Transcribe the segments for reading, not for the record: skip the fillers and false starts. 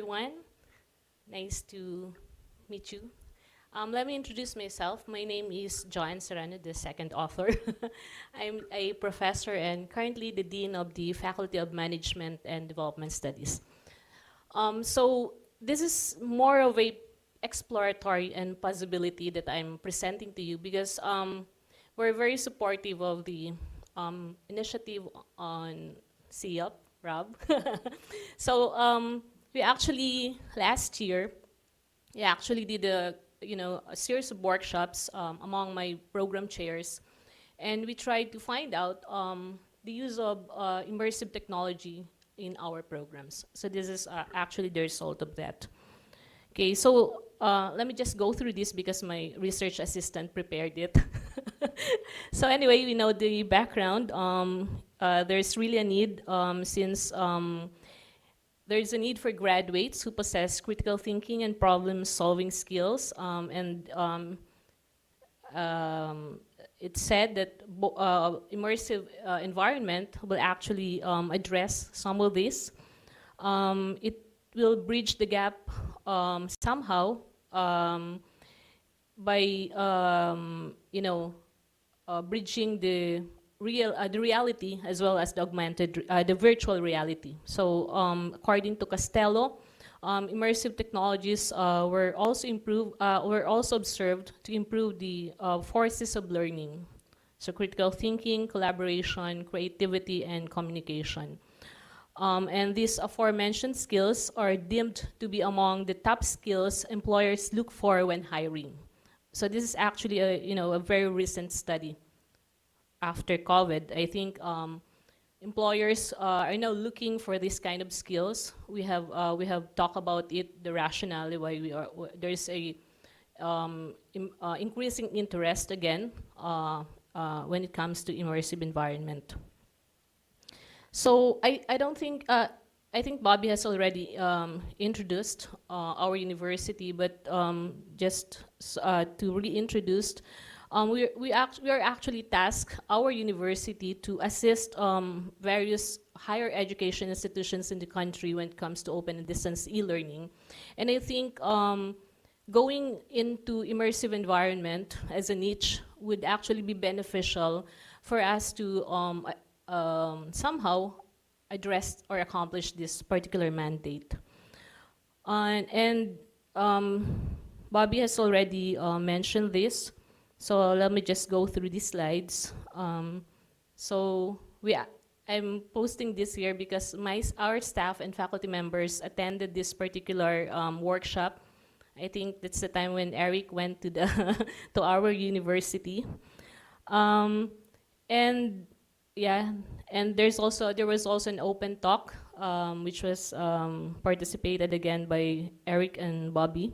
everyone. Nice to meet you. Let me introduce myself. My name is Joane Serrano, the second author. I'm a professor and currently the Dean of the Faculty of Management and Development Studies. So this is more of a exploratory and possibility that I'm presenting to you because we're very supportive of the initiative on CEOP, Rob. So we actually, last year, we actually did a series of workshops among my program chairs, and we tried to find out the use of immersive technology in our programs. So this is actually the result of that. Okay, so let me just go through this because my research assistant prepared it. So anyway, we know the background. There's really a need since there's a need for graduates who possess critical thinking and problem-solving skills, it's said that immersive environment will actually address some of this. It will bridge the gap somehow by bridging the reality as well as the augmented, the virtual reality. So according to Castello, immersive technologies were also observed to improve the forces of learning. So critical thinking, collaboration, creativity, and communication. And these aforementioned skills are deemed to be among the top skills employers look for when hiring. So this is actually a very recent study. After COVID, I think employers are now looking for this kind of skills. We have talked about it, the rationale why there's a increasing interest again when it comes to immersive environment. So I don't think I think Bobby has already introduced our university, but just to reintroduce. We are actually tasked, our university, to assist various higher education institutions in the country when it comes to open and distance e-learning. And I think going into immersive environment as a niche would actually be beneficial for us to somehow address or accomplish this particular mandate. And Bobby has already mentioned this. So let me just go through these slides. I'm posting this here because our staff and faculty members attended this particular workshop. I think that's the time when Eric went to the to our university, and there was also an open talk which was participated again by Eric and Bobby.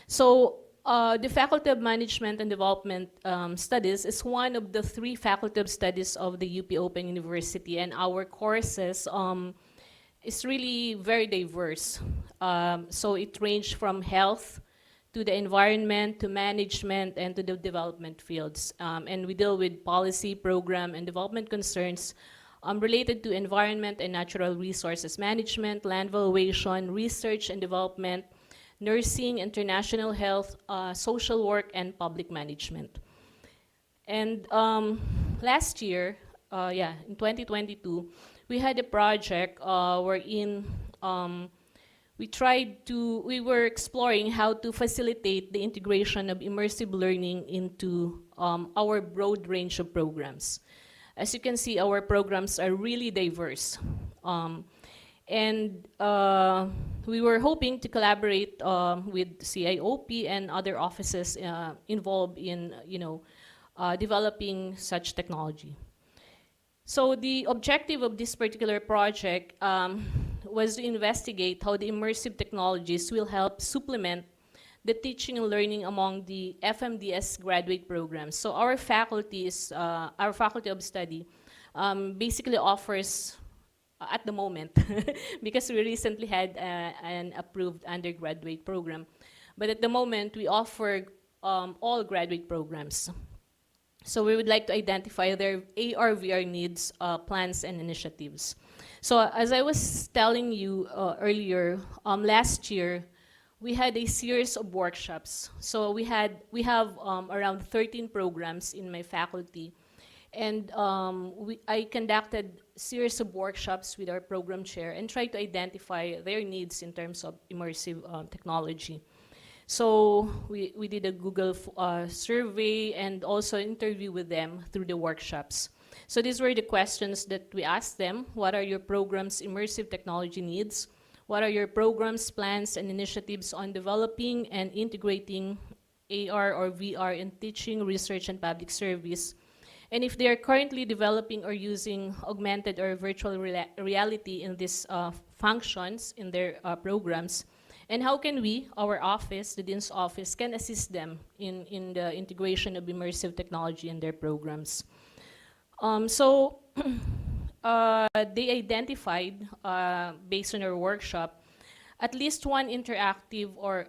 So. The Faculty of Management and Development Studies is one of the 3 Faculty of Studies of the UP Open University, and our courses is really very diverse. So it ranged from health to the environment, to management, and to the development fields. And we deal with policy, program, and development concerns related to environment and natural resources management, land valuation, research and development, nursing, international health, social work, and public management. And last year, in 2022, we had a project wherein we were exploring how to facilitate the integration of immersive learning into our broad range of programs. As you can see, our programs are really diverse. And we were hoping to collaborate with CIOP and other offices involved in developing such technology. So the objective of this particular project was to investigate how the immersive technologies will help supplement the teaching and learning among the FMDS graduate programs. So our faculty of study basically offers at the moment, because we recently had an approved undergraduate program. But at the moment, we offer all graduate programs. So we would like to identify their AR/VR needs, plans, and initiatives. So as I was telling you earlier, last year, we had a series of workshops. So we have around 13 programs in my faculty. And I conducted series of workshops with our program chair and tried to identify their needs in terms of immersive technology. So we did a Google survey and also interview with them through the workshops. So these were the questions that we asked them. What are your program's immersive technology needs? What are your programs, plans, and initiatives on developing and integrating AR or VR in teaching, research, and public service? And if they are currently developing or using augmented or virtual reality in these functions in their programs, and how can we, our office, the Dean's Office, can assist them in the integration of immersive technology in their programs? So they identified, based on our workshop, at least one interactive or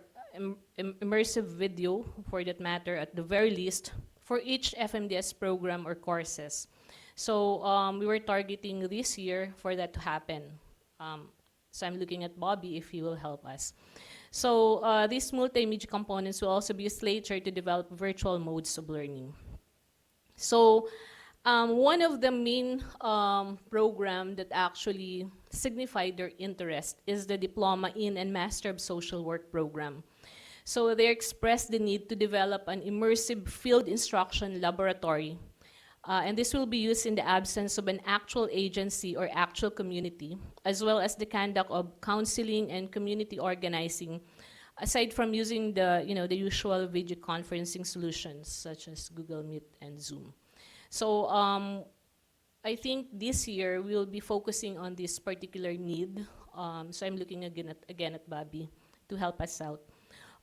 immersive video, for that matter, at the very least, for each FMDS program or courses. So we were targeting this year for that to happen. So I'm looking at Bobby if he will help us. So these multimedia components will also be used later to develop virtual modes of learning. So one of the main program that actually signified their interest is the Diploma in and Master of Social Work program. So they expressed the need to develop an immersive field instruction laboratory. And this will be used in the absence of an actual agency or actual community, as well as the conduct of counseling and community organizing, aside from using the usual video conferencing solutions, such as Google Meet and Zoom. So I think this year we will be focusing on this particular need. So I'm looking again at Bobby to help us out.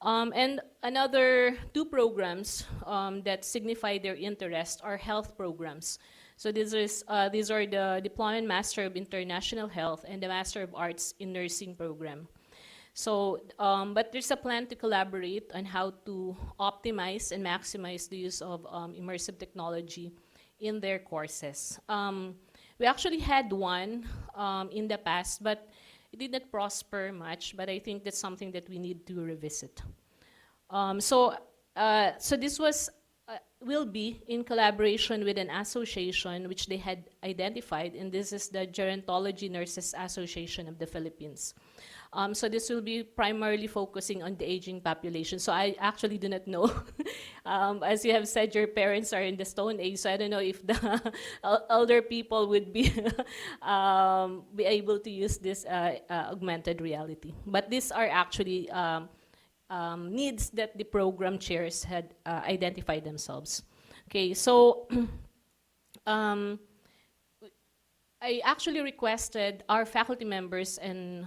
And another two programs that signify their interest are health programs. So these are the Diploma and Master of International Health and the Master of Arts in Nursing program. So, but there's a plan to collaborate on how to optimize and maximize the use of immersive technology in their courses. We actually had one in the past, but it did not prosper much, but I think that's something that we need to revisit. So this will be in collaboration with an association which they had identified, and this is the Gerontology Nurses Association of the Philippines. So this will be primarily focusing on the aging population. So I actually do not know. As you have said, your parents are in the Stone Age, so I don't know if the elder people would be able to use this augmented reality. But these are actually needs that the program chairs had identified themselves. Okay, so I actually requested our faculty members and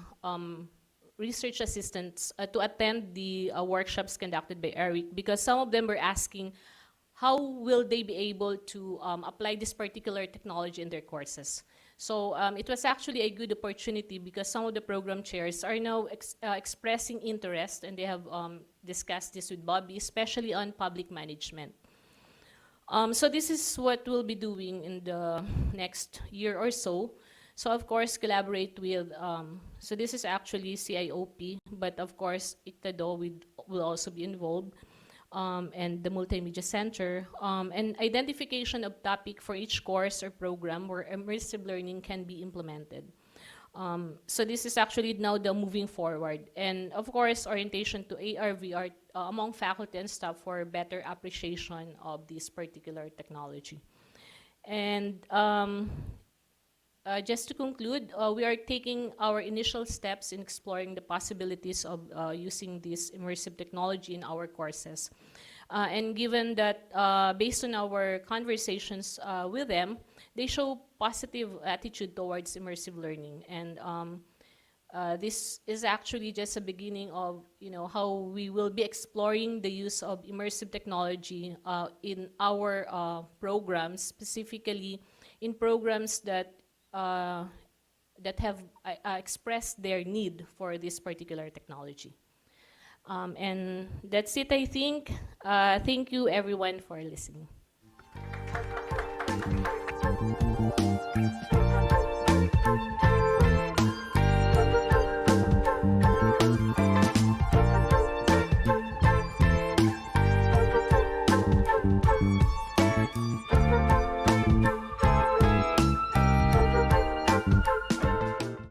research assistants to attend the workshops conducted by Eric, because some of them were asking how will they be able to apply this particular technology in their courses. So it was actually a good opportunity because some of the program chairs are now expressing interest, and they have discussed this with Bobby, especially on public management. So this is what we'll be doing in the next year or so. So of course, collaborate with, so this is actually CIOP, but of course, ICTADO will also be involved, and the Multimedia Center, and identification of topic for each course or program where immersive learning can be implemented. So this is actually now the moving forward. And of course, orientation to AR, VR among faculty and staff for better appreciation of this particular technology. And just to conclude, we are taking our initial steps in exploring the possibilities of using this immersive technology in our courses. And given that, based on our conversations with them, they show positive attitude towards immersive learning. And this is actually just a beginning of how we will be exploring the use of immersive technology in our programs, specifically in programs that have expressed their need for this particular technology. And that's it, I think. Thank you, everyone, for listening.